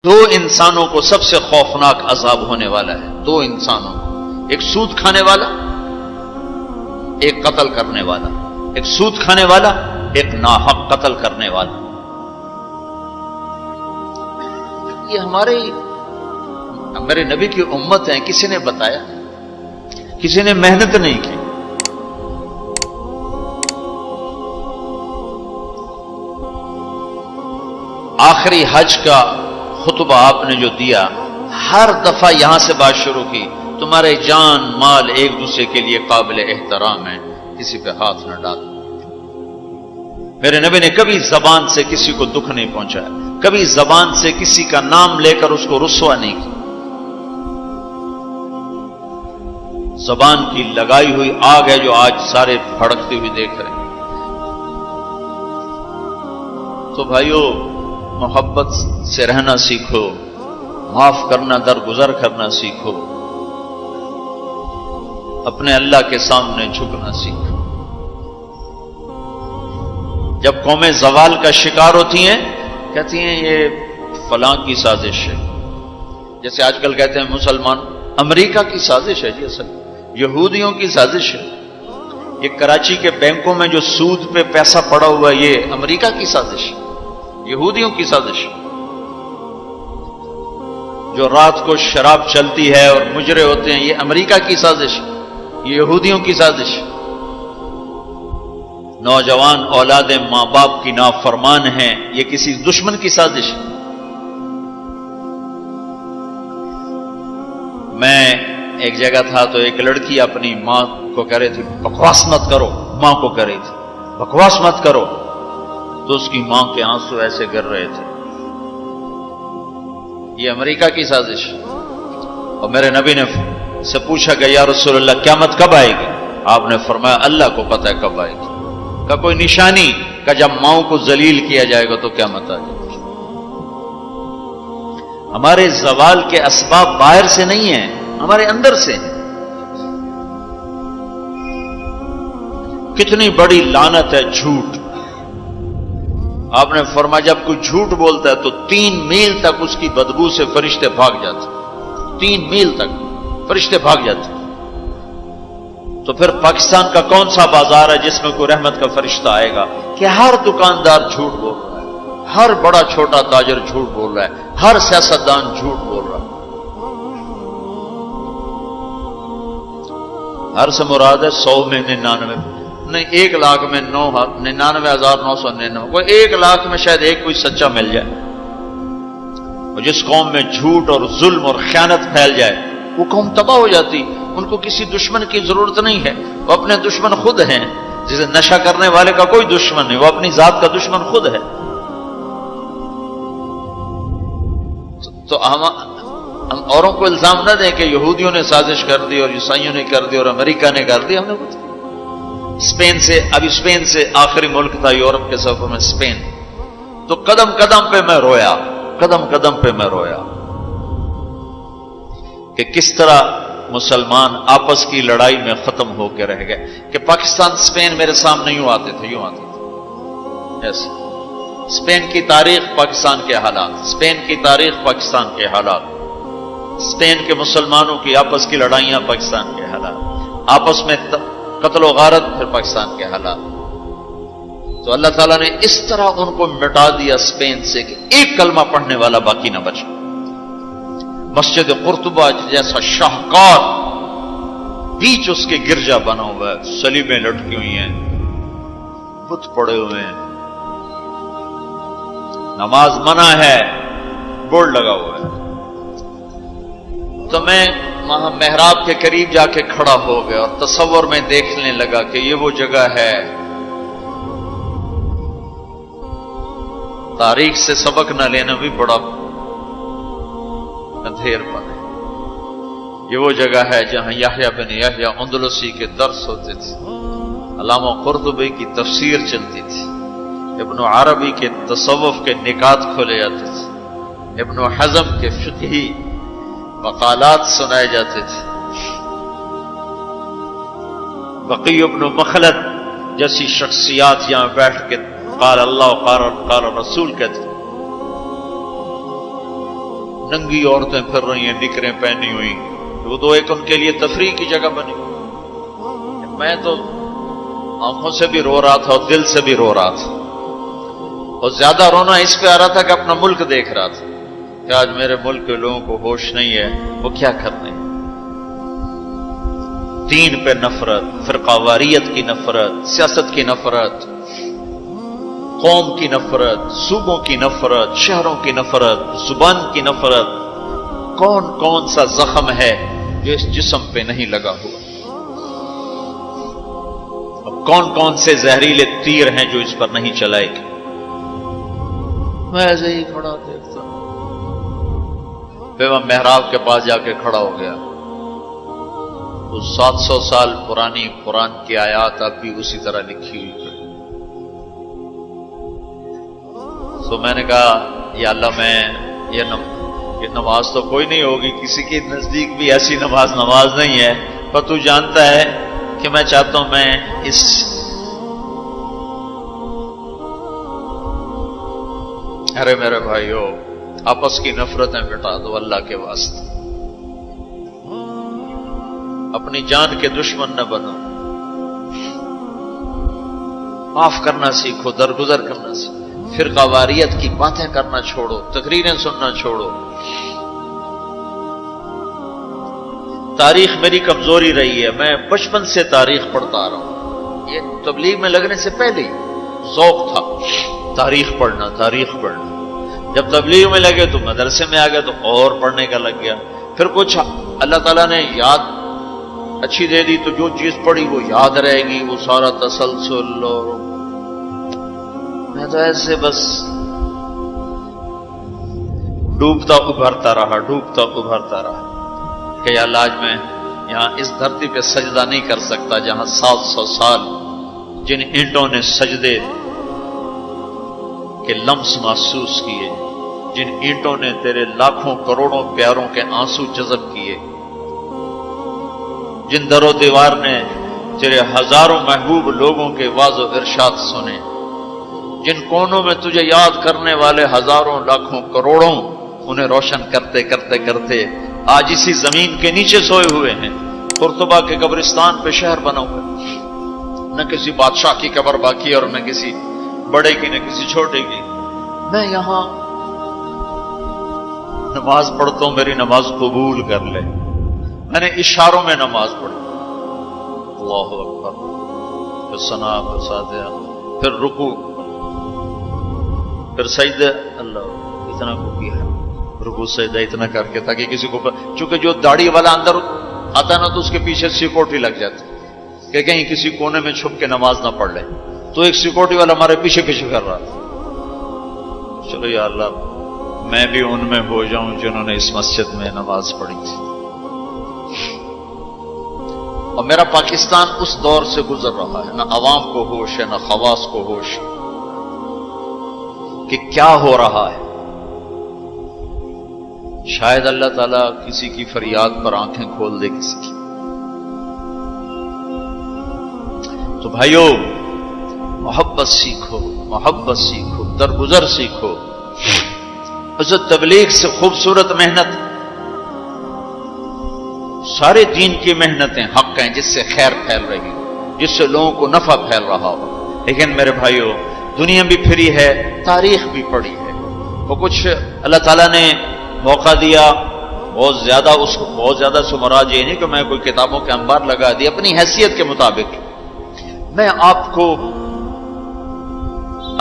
دو انسانوں کو سب سے خوفناک عذاب ہونے والا ہے، دو انسانوں کو، ایک سود کھانے والا، ایک قتل کرنے والا، ایک سود کھانے والا، ایک ناحق قتل کرنے والا۔ یہ ہمارے نبی کی امت ہے، کسی نے بتایا، کسی نے محنت نہیں کی۔ آخری حج کا خطبہ آپ نے جو دیا، ہر دفعہ یہاں سے بات شروع کی، تمہارے جان مال ایک دوسرے کے لیے قابل احترام ہے، کسی پہ ہاتھ نہ ڈالو۔ میرے نبی نے کبھی زبان سے کسی کو دکھ نہیں پہنچایا، کبھی زبان سے کسی کا نام لے کر اس کو رسوا نہیں کیا۔ زبان کی لگائی ہوئی آگ ہے جو آج سارے بھڑکتے ہوئے دیکھ رہے ہیں۔ تو بھائیو، محبت سے رہنا سیکھو، معاف کرنا، درگزر کرنا سیکھو، اپنے اللہ کے سامنے جھکنا سیکھو۔ جب قومیں زوال کا شکار ہوتی ہیں، کہتی ہیں یہ فلاں کی سازش ہے، جیسے آج کل کہتے ہیں مسلمان، امریکہ کی سازش ہے، جی اصل یہودیوں کی سازش ہے۔ یہ کراچی کے بینکوں میں جو سود پہ پیسہ پڑا ہوا ہے، یہ امریکہ کی سازش ہے، یہودیوں کی سازش ہے۔ جو رات کو شراب چلتی ہے اور مجرے ہوتے ہیں، یہ امریکہ کی سازش ہے، یہ یہودیوں کی سازش ہے۔ نوجوان اولاد ماں باپ کی نافرمان ہیں، یہ کسی دشمن کی سازش ہے۔ میں ایک جگہ تھا تو ایک لڑکی اپنی ماں کو کہہ رہی تھی بکواس مت کرو، ماں کو کہہ رہی تھی بکواس مت کرو، تو اس کی ماں کے آنسو ایسے گر رہے تھے۔ یہ امریکہ کی سازش ہے۔ اور میرے نبی نے سے پوچھا کہ یا رسول اللہ قیامت کب آئے گی؟ آپ نے فرمایا اللہ کو پتہ ہے کب آئے گی۔ کا کوئی نشانی کہ جب ماؤں کو ذلیل کیا جائے گا تو قیامت آ جائے گی۔ ہمارے زوال کے اسباب باہر سے نہیں ہیں، ہمارے اندر سے ہیں۔ کتنی بڑی لعنت ہے جھوٹ۔ آپ نے فرمایا جب کوئی جھوٹ بولتا ہے تو 3 میل تک اس کی بدبو سے فرشتے بھاگ جاتے، 3 میل تک فرشتے بھاگ جاتے۔ تو پھر پاکستان کا کون سا بازار ہے جس میں کوئی رحمت کا فرشتہ آئے گا؟ کہ ہر دکاندار جھوٹ بول رہا ہے، ہر بڑا چھوٹا تاجر جھوٹ بول رہا ہے، ہر سیاستدان جھوٹ بول رہا ہے۔ ہر سے مراد ہے 100 میں 99 نہیں، 1 لاکھ میں 99,999، کوئی 1 لاکھ میں شاید ایک کوئی سچا مل جائے۔ اور جس قوم میں جھوٹ اور ظلم اور خیانت پھیل جائے وہ قوم تباہ ہو جاتی۔ ان کو کسی دشمن کی ضرورت نہیں ہے، وہ اپنے دشمن خود ہیں۔ جسے نشہ کرنے والے کا کوئی دشمن نہیں، وہ اپنی ذات کا دشمن خود ہے۔ تو ہم اوروں کو الزام نہ دیں کہ یہودیوں نے سازش کر دی اور عیسائیوں نے کر دی اور امریکہ نے کر دی۔ ہم نے اسپین سے آخری ملک تھا یورپ کے سفر میں اسپین، تو قدم قدم پہ میں رویا کہ کس طرح مسلمان آپس کی لڑائی میں ختم ہو کے رہ گئے۔ کہ پاکستان اسپین میرے سامنے یوں آتے تھے ایسے۔ اسپین کی تاریخ، پاکستان کے حالات، اسپین کی تاریخ، پاکستان کے حالات، اسپین کے مسلمانوں کی آپس کی لڑائیاں، پاکستان کے حالات، آپس میں قتل و غارت، پھر پاکستان کے حالات۔ تو اللہ تعالیٰ نے اس طرح ان کو مٹا دیا اسپین سے کہ ایک کلمہ پڑھنے والا باقی نہ بچا۔ مسجد قرطبہ جیسا شاہکار بیچ اس کے گرجا بنا ہوا ہے، صلیبیں لٹکی ہوئی ہیں، بت پڑے ہوئے ہیں، نماز منع ہے، بورڈ لگا ہوا ہے۔ تو میں وہاں محراب کے قریب جا کے کھڑا ہو گیا اور تصور میں دیکھنے لگا کہ یہ وہ جگہ ہے تاریخ سے سبق نہ لینا بھی بڑا اندھیر پن ہے۔ یہ وہ جگہ ہے جہاں یحییٰ بن یحییٰ اندلسی کے درس ہوتے تھے، علامہ قرطبی کی تفسیر چلتی تھی، ابن عربی کے تصوف کے نکات کھولے جاتے تھے، ابن حزم کے فقہی مقالات سنائے جاتے تھے، بقی ابن مخلد جیسی شخصیات یہاں بیٹھ کے قال اللہ قال رسول کہتے۔ ننگی عورتیں پھر رہی ہیں نکریں پہنی ہوئی، وہ تو ایک ان کے لیے تفریح کی جگہ بنی۔ میں تو آنکھوں سے بھی رو رہا تھا اور دل سے بھی رو رہا تھا، اور زیادہ رونا اس پہ آ رہا تھا کہ اپنا ملک دیکھ رہا تھا کہ آج میرے ملک کے لوگوں کو ہوش نہیں ہے، وہ کیا کرنے۔ دین پہ نفرت، فرقہ واریت کی نفرت، سیاست کی نفرت، قوم کی نفرت، صوبوں کی نفرت، شہروں کی نفرت، زبان کی نفرت، کون کون سا زخم ہے جو اس جسم پہ نہیں لگا ہوا، اب کون کون سے زہریلے تیر ہیں جو اس پر نہیں چلائے گے۔ میں ایسے ہی کھڑا دیکھتا ہوں، پھر میں محراب کے پاس جا کے کھڑا ہو گیا، تو 700 سال پرانی قرآن کی آیات اب بھی اسی طرح لکھی ہوئی ہے۔ تو میں نے کہا یا اللہ، میں یہ نماز تو کوئی نہیں ہوگی، کسی کے نزدیک بھی ایسی نماز نہیں ہے، پر تو جانتا ہے کہ میں چاہتا ہوں میں اس ارے میرے بھائیو، آپس کی نفرتیں مٹا دو اللہ کے واسطے، اپنی جان کے دشمن نہ بنو، معاف کرنا سیکھو، درگزر کرنا سیکھو، فرقہ واریت کی باتیں کرنا چھوڑو، تقریریں سننا چھوڑو۔ تاریخ میری کمزوری رہی ہے، میں بچپن سے تاریخ پڑھتا آ رہا ہوں، یہ تبلیغ میں لگنے سے پہلے ہی ذوق تھا تاریخ پڑھنا۔ جب تبلیغ میں لگے تو مدرسے میں آ گیا تو اور پڑھنے کا لگ گیا، پھر کچھ اللہ تعالیٰ نے یاد اچھی دے دی تو جو چیز پڑھی وہ یاد رہے گی، وہ سارا تسلسل، اور میں تو ایسے بس ڈوبتا ابھرتا رہا کہ یا اللہ، آج میں یہاں اس دھرتی پہ سجدہ نہیں کر سکتا جہاں 700 سال جن اینٹوں نے سجدے کے لمس محسوس کیے، جن اینٹوں نے تیرے لاکھوں کروڑوں پیاروں کے آنسو جذب کیے، جن در و دیوار نے تیرے ہزاروں محبوب لوگوں کے واز و ارشاد سنے، جن کونوں میں تجھے یاد کرنے والے ہزاروں لاکھوں کروڑوں، انہیں روشن کرتے کرتے کرتے آج اسی زمین کے نیچے سوئے ہوئے ہیں۔ قرطبہ کے قبرستان پہ شہر بنا ہوا، نہ کسی بادشاہ کی قبر باقی اور نہ کسی بڑے کی نہ کسی چھوٹے کی۔ میں یہاں نماز پڑھتا ہوں، میری نماز قبول کر لے۔ میں نے اشاروں میں نماز پڑھی، اللہ اکبر، پھر ثنا، پھر سجدہ، پھر رکوع، پھر سجدہ، اللہ اتنا کو کیا، رکوع سجدہ اتنا کر کے، تاکہ کسی کو، چونکہ جو داڑھی والا اندر آتا نا تو اس کے پیچھے سیکورٹی لگ جاتی کہ کہیں کسی کونے میں چھپ کے نماز نہ پڑھ لے، تو ایک سیکورٹی والا ہمارے پیچھے پیچھے کر رہا تھا۔ چلو یا اللہ، میں بھی ان میں ہو جاؤں جنہوں نے اس مسجد میں نماز پڑھی تھی۔ اور میرا پاکستان اس دور سے گزر رہا ہے، نہ عوام کو ہوش ہے نہ خواص کو ہوش کہ کیا ہو رہا ہے۔ شاید اللہ تعالیٰ کسی کی فریاد پر آنکھیں کھول دے کسی کی۔ تو بھائیو، محبت سیکھو، درگزر سیکھو۔ اس تبلیغ سے خوبصورت محنت، سارے دین کی محنتیں حق ہیں جس سے خیر پھیل رہی ہو، جس سے لوگوں کو نفع پھیل رہا ہو، لیکن میرے بھائیو، دنیا بھی پھری ہے، تاریخ بھی پڑھی ہے۔ وہ کچھ اللہ تعالیٰ نے موقع دیا، بہت زیادہ سے مراد یہ نہیں کہ میں کوئی کتابوں کے انبار لگا دی، اپنی حیثیت کے مطابق میں آپ کو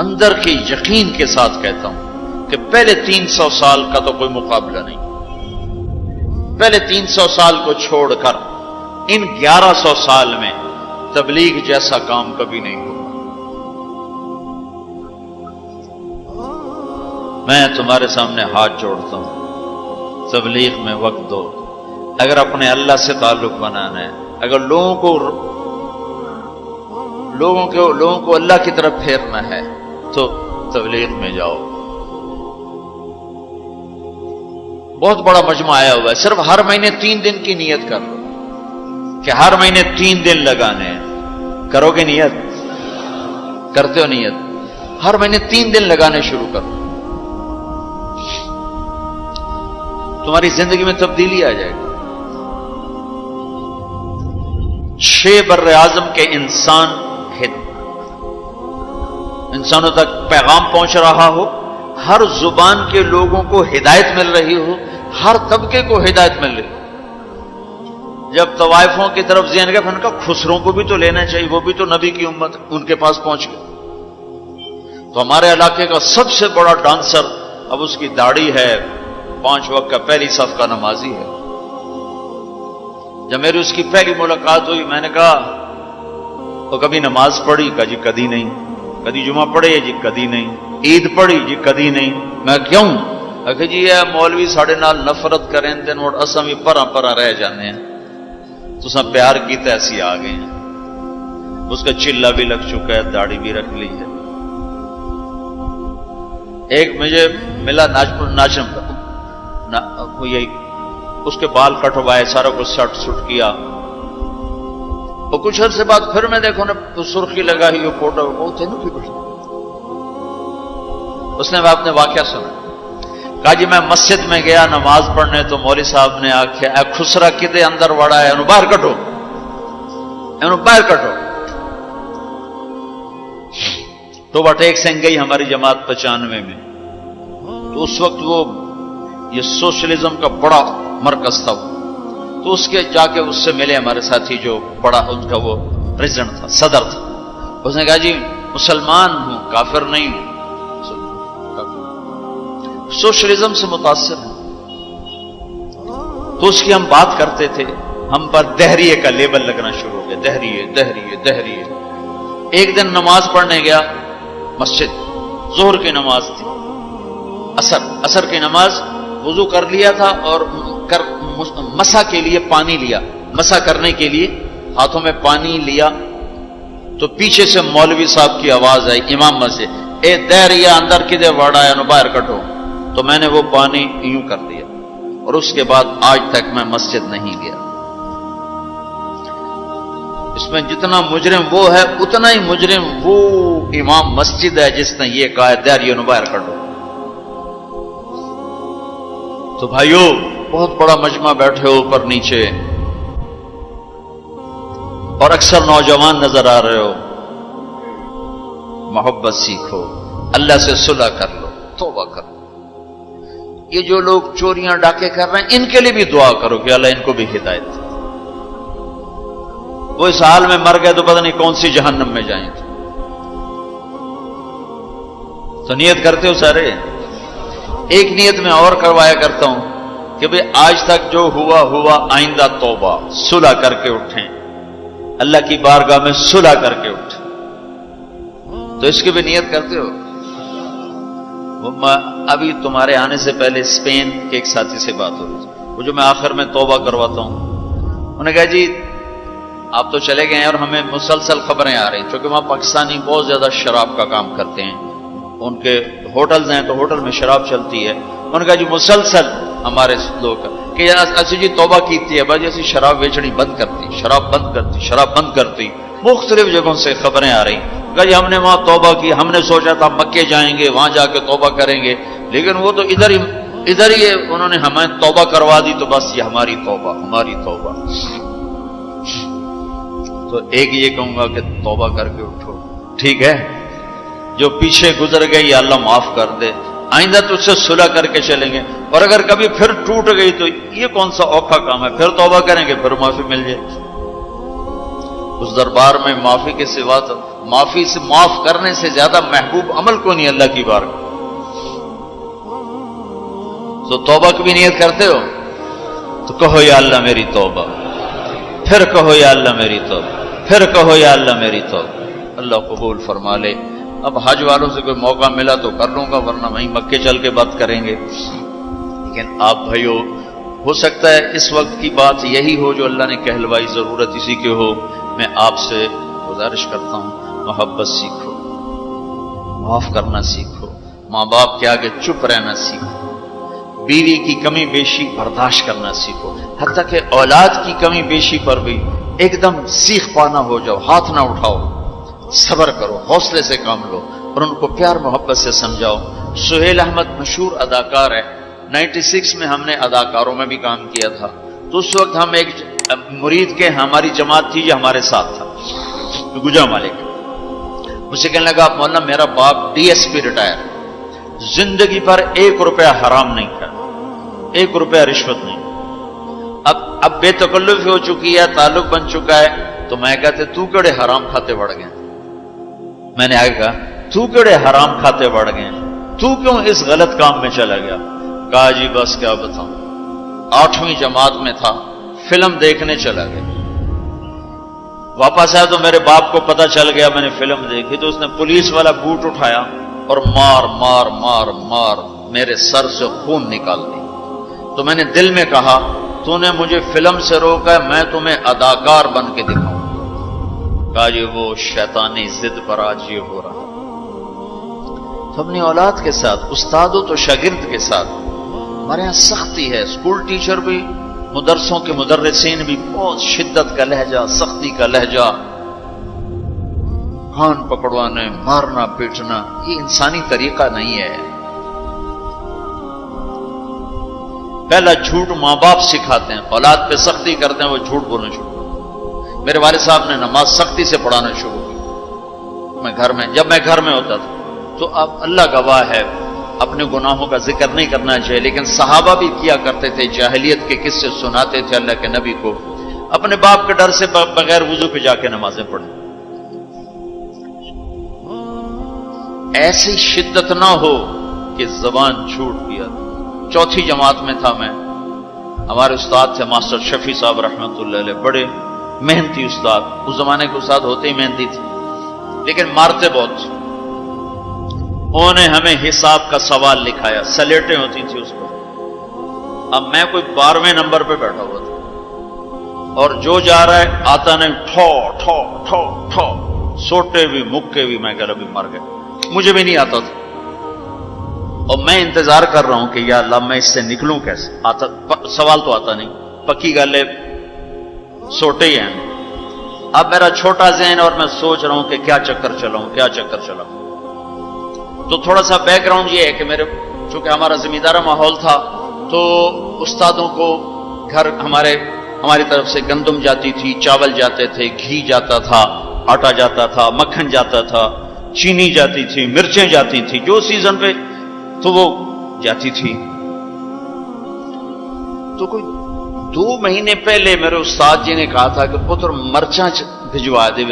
اندر کے یقین کے ساتھ کہتا ہوں کہ پہلے 300 سال کا تو کوئی مقابلہ نہیں، پہلے 300 سال کو چھوڑ کر ان 1100 سال میں تبلیغ جیسا کام کبھی نہیں ہوا۔ میں تمہارے سامنے ہاتھ جوڑتا ہوں، تبلیغ میں وقت دو۔ اگر اپنے اللہ سے تعلق بنانا ہے، اگر لوگوں کو اللہ کی طرف پھیرنا ہے تو تبلیغ میں جاؤ۔ بہت بڑا مجمع آیا ہوا ہے، صرف ہر مہینے 3 دن کی نیت کر لو کہ ہر مہینے 3 دن لگانے ہیں۔ کرو گے نیت؟ کرتے ہو نیت؟ ہر مہینے 3 دن لگانے شروع کرو۔ تمہاری زندگی میں تبدیلی آ جائے گی. 6 بر اعظم کے انسانوں تک پیغام پہنچ رہا ہو، ہر زبان کے لوگوں کو ہدایت مل رہی ہو، ہر طبقے کو ہدایت مل رہی ہو. جب طوائفوں کی طرف ذہن گیا، ان کا خسروں کو بھی تو لینا چاہیے، وہ بھی تو نبی کی امت، ان کے پاس پہنچ گئے. تو ہمارے علاقے کا سب سے بڑا ڈانسر اب اس کی داڑھی ہے، 5 وقت کا پہلی صف کا نمازی ہے. جب میری اس کی پہلی ملاقات ہوئی، میں نے کہا تو کبھی نماز پڑھی؟ کہا جی کدی نہیں. کدی جمعہ پڑھے؟ جی کدی نہیں. عید پڑھی؟ جی کدی نہیں. میں کیوں؟ کہ جی یہ مولوی ساڑھے نال نفرت کریں دن اور اساں بھی پرا رہ جانے ہیں، تو سب پیار کی ایسی آ گئے ہیں. اس کا چلا بھی لگ چکا ہے، داڑھی بھی رکھ لی ہے. ایک مجھے ملا ناچم یہی اس کے بال کٹوائے، سارا کچھ سٹ کیا. اور کچھ عرصے بعد پھر میں دیکھو نا سرخی لگا ہی فوٹو اس نے اپنے واقعہ سنا. کہا جی میں مسجد میں گیا نماز پڑھنے تو مولوی صاحب نے آخیا اے خسرا کدے اندر وڑا ہے، انہوں باہر کٹو، انہوں باہر کٹو. تو ٹیک سنگھ گئی ہماری جماعت 95 میں. تو اس وقت وہ یہ سوشلزم کا بڑا مرکز تھا. تو اس کے جا کے اس سے ملے ہمارے ساتھی جو بڑا ان کا وہ پریزیڈنٹ تھا، صدر تھا. اس نے کہا جی مسلمان ہوں، کافر نہیں ہوں، سوشلزم سے متاثر ہیں. تو اس کی ہم بات کرتے تھے، ہم پر دہریے کا لیبل لگنا شروع ہو گیا، دہریے. ایک دن نماز پڑھنے گیا مسجد، ظہر کی نماز تھی، عصر کی نماز، وضو کر لیا تھا اور مسح کے لیے پانی لیا، مسح کرنے کے لیے ہاتھوں میں پانی لیا. تو پیچھے سے مولوی صاحب کی آواز آئی امام مسجد، اے دہریا اندر کدے وڑا ہے، باہر کٹو. تو میں نے وہ پانی یوں کر دیا اور اس کے بعد آج تک میں مسجد نہیں گیا. اس میں جتنا مجرم وہ ہے اتنا ہی مجرم وہ امام مسجد ہے جس نے یہ کہا ہے دہریوں باہر کٹو. تو بھائیو بہت بڑا مجمع بیٹھے ہو اوپر نیچے اور اکثر نوجوان نظر آ رہے ہو. محبت سیکھو، اللہ سے صلح کر لو، توبہ کرو. یہ جو لوگ چوریاں ڈاکے کر رہے ہیں ان کے لیے بھی دعا کرو کہ اللہ ان کو بھی ہدایت دے. وہ اس حال میں مر گئے تو پتہ نہیں کون سی جہنم میں جائیں گے. تو نیت کرتے ہو سارے؟ ایک نیت میں اور کروایا کرتا ہوں کہ بھئی آج تک جو ہوا آئندہ توبہ، صلح کر کے اٹھیں، اللہ کی بارگاہ میں صلح کر کے اٹھیں. تو اس کی بھی نیت کرتے ہو؟ ابھی تمہارے آنے سے پہلے اسپین کے ایک ساتھی سے بات ہو رہی تھی، وہ جو میں آخر میں توبہ کرواتا ہوں، انہوں نے کہا جی آپ تو چلے گئے ہیں اور ہمیں مسلسل خبریں آ رہی ہیں، چونکہ وہاں پاکستانی بہت زیادہ شراب کا کام کرتے ہیں، ان کے ہوٹلز ہیں تو ہوٹل میں شراب چلتی ہے. انہوں نے کہا جی مسلسل ہمارے لوگ کہ اسی جی توبہ کیتی ہے بھائی اسی شراب بیچنی بند کرتی. مختلف جگہوں سے خبریں آ رہی ہیں. کہا جی ہم نے وہاں توبہ کی، ہم نے سوچا تھا مکے جائیں گے، وہاں جا کے توبہ کریں گے، لیکن وہ تو ادھر ہی انہوں نے ہمیں توبہ کروا دی، تو بس یہ ہماری توبہ. تو ایک یہ کہوں گا کہ توبہ کر کے اٹھو، ٹھیک ہے؟ جو پیچھے گزر گئی اللہ معاف کر دے، آئندہ تجھ سے صلح کر کے چلیں گے. اور اگر کبھی پھر ٹوٹ گئی تو یہ کون سا اوکھا کام ہے، پھر توبہ کریں گے، پھر معافی مل جائے. اس دربار میں معافی کے سوا تو معافی سے معاف کرنے سے زیادہ محبوب عمل کو نہیں اللہ کی بارگاہ. تو توبہ کی بھی نیت کرتے ہو تو کہو یا اللہ میری توبہ، پھر کہو یا اللہ میری توبہ، پھر کہو یا اللہ میری توبہ. اللہ قبول فرما لے. اب حج والوں سے کوئی موقع ملا تو کر لوں گا، ورنہ وہیں مکے چل کے بات کریں گے. لیکن آپ بھائیو، ہو سکتا ہے اس وقت کی بات یہی ہو جو اللہ نے کہلوائی، ضرورت اسی کی ہو. میں آپ سے گزارش کرتا ہوں محبت سیکھو، معاف کرنا سیکھو، ماں باپ کے آگے چپ رہنا سیکھو، بیوی کی کمی بیشی برداشت کرنا سیکھو، حتیٰ کہ اولاد کی کمی بیشی پر بھی ایک دم سیخ پانا ہو جاؤ، ہاتھ نہ اٹھاؤ، صبر کرو، حوصلے سے کام لو اور ان کو پیار محبت سے سمجھاؤ. سہیل احمد مشہور اداکار ہے، 96 میں ہم نے اداکاروں میں بھی کام کیا تھا، تو اس وقت ہم ایک مرید کے ہماری جماعت تھی جو ہمارے ساتھ تھا، گجا مالک، مجھے کہنے لگا مولانا میرا باپ DSP ریٹائر، زندگی پر 1 روپیہ حرام نہیں کھایا، 1 روپیہ رشوت نہیں، اب بے تکلف ہو چکی ہے، تعلق بن چکا ہے، تو میں کہتے تو کیڑے حرام کھاتے بڑھ گئے، میں نے آگے کہا تو کیڑے حرام کھاتے بڑھ گئے، تو کیوں اس غلط کام میں چلا گیا؟ کہا جی بس کیا بتاؤں، 8ویں جماعت میں تھا، فلم دیکھنے چلا گیا، واپس آیا تو میرے باپ کو پتا چل گیا میں نے فلم دیکھی، تو اس نے پولیس والا بوٹ اٹھایا اور مار مار مار مار میرے سر سے خون نکال دی۔ تو میں نے دل میں کہا تو نے مجھے فلم سے روکا ہے، میں تمہیں اداکار بن کے دکھاؤں۔ کہا جی وہ شیطانی ضد پر آج یہ ہو رہا، تو اپنی اولاد کے ساتھ، استادوں تو شاگرد کے ساتھ ہمارے یہاں سختی ہے، اسکول ٹیچر بھی، مدرسوں کے مدرسین بھی بہت شدت کا لہجہ، سختی کا لہجہ، کان پکڑوانے، مارنا پیٹنا، یہ انسانی طریقہ نہیں ہے۔ پہلا جھوٹ ماں باپ سکھاتے ہیں، اولاد پہ سختی کرتے ہیں، وہ جھوٹ بولنا شروع کرتے ہیں۔ میرے والد صاحب نے نماز سختی سے پڑھانا شروع کی، جب میں گھر میں ہوتا تھا، تو اب اللہ گواہ ہے اپنے گناہوں کا ذکر نہیں کرنا چاہیے، لیکن صحابہ بھی کیا کرتے تھے، جاہلیت کے قصے سناتے تھے اللہ کے نبی کو، اپنے باپ کے ڈر سے بغیر وضو پہ جا کے نمازیں پڑھیں۔ ایسی شدت نہ ہو کہ زبان چھوٹ گیا۔ 4تھی جماعت میں تھا میں، ہمارے استاد تھے ماسٹر شفیع صاحب رحمۃ اللہ علیہ، بڑے محنتی استاد، اس زمانے کے استاد ہوتے ہی محنتی تھے، لیکن مارتے بہت تھے۔ انہوں نے ہمیں حساب کا سوال لکھایا، سلیٹیں ہوتی تھی اس پر، اب میں کوئی 12ویں نمبر پہ بیٹھا ہوا تھا، اور جو جا رہا ہے آتا نہیں، ٹھو ٹھو ٹھو ٹھو، سوٹے بھی مکے بھی، میں کہہ رہا بھی مر گئے، مجھے بھی نہیں آتا تھا، اور میں انتظار کر رہا ہوں کہ یا اللہ میں اس سے نکلوں کیسے، سوال تو آتا نہیں، پکی گل ہے سوٹے ہی ہیں۔ اب میرا چھوٹا ذہن اور میں سوچ رہا ہوں کہ کیا چکر چلاؤں، کیا چکر چلاؤں۔ تو تھوڑا سا بیک گراؤنڈ یہ ہے کہ میرے چونکہ ہمارا زمیندارہ ماحول تھا، تو استادوں کو گھر ہماری طرف سے گندم جاتی تھی، چاول جاتے تھے، گھی جاتا تھا، آٹا جاتا تھا، مکھن جاتا تھا، چینی جاتی تھی، مرچیں جاتی تھی، جو سیزن پہ تو وہ جاتی تھی۔ تو کوئی 2 مہینے پہلے میرے استاد جی نے کہا تھا کہ پتر مرچاں بھجوا دے،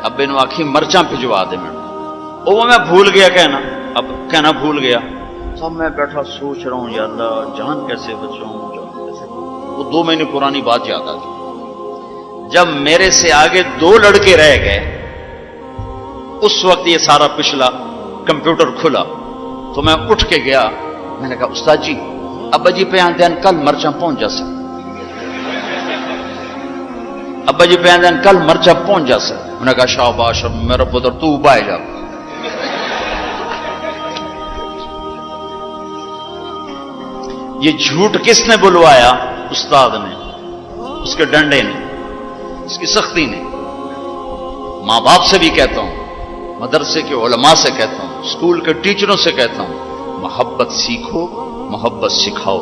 ابے نو آخی مرچاں بھجوا دے، وہ میں بھول گیا کہنا بھول گیا۔ سب میں بیٹھا سوچ رہا ہوں یا اللہ جان کیسے بچاؤں، جان کیسے، وہ 2 مہینے پرانی بات یاد آ گئی۔ جب میرے سے آگے 2 لڑکے رہ گئے، اس وقت یہ سارا پچھلا کمپیوٹر کھلا، تو میں اٹھ کے گیا، میں نے کہا استاد جی ابا جی پہ آندین کل مرچاں پہنچ جا سکتے، ابا جی پہ آندین کل مرچاں پہنچ جا سکتے۔ میں نے کہا شاباش میرا پتر تو بائے جا۔ یہ جھوٹ کس نے بلوایا؟ استاد نے، اس کے ڈنڈے نے، اس کی سختی نے۔ ماں باپ سے بھی کہتا ہوں، مدرسے کے علماء سے کہتا ہوں، اسکول کے ٹیچروں سے کہتا ہوں، محبت سیکھو، محبت سکھاؤ۔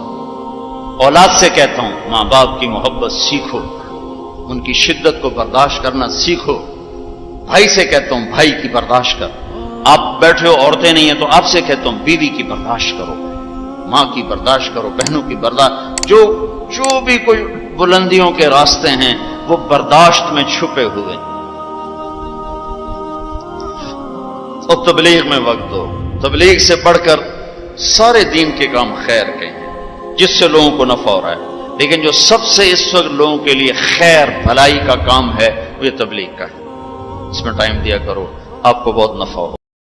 اولاد سے کہتا ہوں ماں باپ کی محبت سیکھو، ان کی شدت کو برداشت کرنا سیکھو۔ بھائی سے کہتا ہوں بھائی کی برداشت کر، آپ بیٹھے ہو عورتیں نہیں ہیں تو آپ سے کہتا ہوں بیوی کی برداشت کرو، ماں کی برداشت کرو، بہنوں کی برداشت، جو بھی کوئی بلندیوں کے راستے ہیں وہ برداشت میں چھپے ہوئے۔ اور تبلیغ میں وقت دو، تبلیغ سے بڑھ کر سارے دین کے کام خیر کے ہیں جس سے لوگوں کو نفع ہو رہا ہے، لیکن جو سب سے اس وقت لوگوں کے لیے خیر بھلائی کا کام ہے وہ یہ تبلیغ کا ہے۔ اس میں ٹائم دیا کرو، آپ کو بہت نفع ہو۔